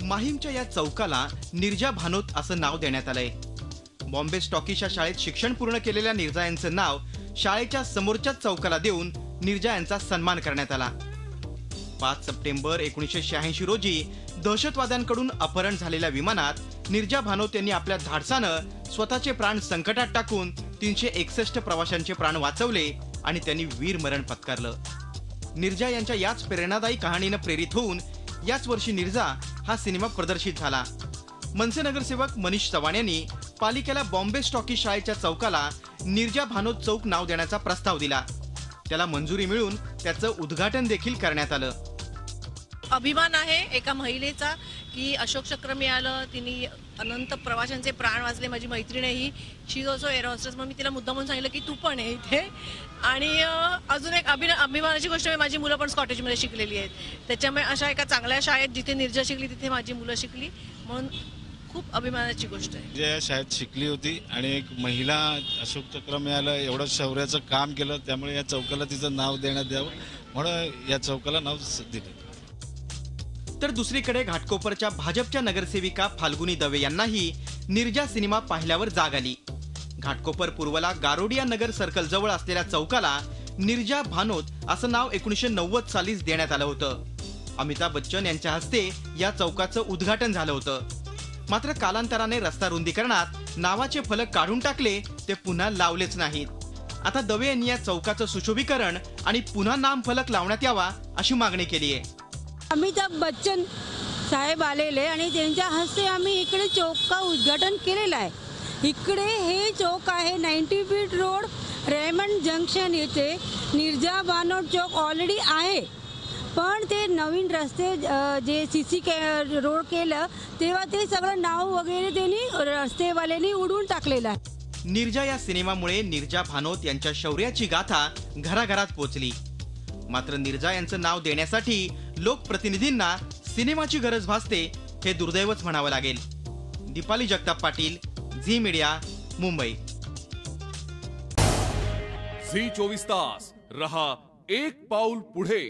माहीमच्या या चौकाला निर्जा भानोत असं नाव देण्यात आलंय। बॉम्बे स्टॉकीच्या शाळेत शिक्षण पूर्ण केलेल्या निर्जा यांचं नाव शाळेच्या समोरच्याच चौकाला देऊन निर्जा यांचा सन्मान करण्यात आला। 5 सप्टेंबर 1986 रोजी दहशतवाद्यांकडून अपहरण झालेल्या विमानात निर्जा भानोत यांनी आपल्या धाडसानं स्वतःचे प्राण संकटात टाकून 361 प्रवाशांचे प्राण वाचवले आणि त्यांनी वीरमरण पत्करलं। निर्जा यांच्या याच प्रेरणादायी कहाणीनं प्रेरित होऊन याच वर्षी निर्जा हा सिनेमा प्रदर्शित झाला। मनसे नगरसेवक मनीष चव्हाण यांनी पालिकेला बॉम्बे स्टॉकी शाळेच्या चौकाला निर्जा भानोत चौक नाव देण्याचा प्रस्ताव दिला। त्याला मंजुरी मिळून त्याचं उद्घाटन देखील करण्यात आलं। अभिमान आहे एका महिलेचा की अशोक चक्र मिळालं, तिने अनंत प्रवाशांचे प्राण वाचले। माझी मैत्रीण आहे ही, शी इज ऑल्सो एअर होस्टेस, मग मी तिला मुद्दामून सांगितलं की तू पण आहे इथे। आणि अजून एक अभिमानाची गोष्ट आहे, माझी मुलं पण स्कॉटेजमध्ये शिकलेली आहेत, त्याच्यामुळे अशा एका चांगल्या शाळेत जिथे निर्जा शिकली तिथे माझी मुलं शिकली, म्हणून खूप अभिमानाची गोष्ट आहे। जे शाळेत शिकली होती आणि एक महिला अशोक चक्र मिळालं, एवढं शौर्याचं काम केलं, त्यामुळे या चौकाला तिचं नाव देण्यात यावं म्हणून या चौकाला नाव दिलं। तर दुसरीकडे घाटकोपरच्या भाजपच्या नगरसेविका फाल्गुनी दवे यांनाही निर्जा सिनेमा पाहिल्यावर जाग आली। घाटकोपर पूर्वला गारोडिया नगर सर्कल जवळ असलेल्या चौकाला निर्जा भानोत असं नाव 1990 सालीच देण्यात आलं होतं। अमिताभ बच्चन यांच्या हस्ते या चौकाचं उद्घाटन झालं होतं। मात्र कालांतराने रस्ता रुंदीकरणात नावाचे फलक काढून टाकले, ते पुन्हा लावलेच नाहीत। आता दवे यांनी या चौकाचं सुशोभीकरण आणि पुन्हा नामफलक लावण्यात यावा अशी मागणी केली आहे। अमिताभ बच्चन साहेब आलेले आणि त्यांच्या हस्ते आम्ही इकडे चौक का उद्घाटन केलेलं आहे। इकडे हे चौक आहे 90 फीट रोड रेमंड जंक्शन येथे निर्जा भानोट चौक ऑलरेडी आहे, पण ते नवीन रस्ते जे सीसी रोड केलं तेव्हा ते सगळं नाव वगैरे त्यांनी रस्तेवाल्यांनी उडवून टाकलेलं आहे। निर्जा या सिनेमामुळे निर्जा भानोत यांच्या शौर्याची गाथा घराघरात पोहोचली। मात्र निर्जा यांचं नाव देण्यासाठी लोकप्रतिनिधींना सिनेमाची गरज भासते, हे दुर्दैवच म्हणावं लागेल। दीपाली जगताप पाटील, झी मीडिया, मुंबई। झी 24 तास रहा एक पाऊल पुढे।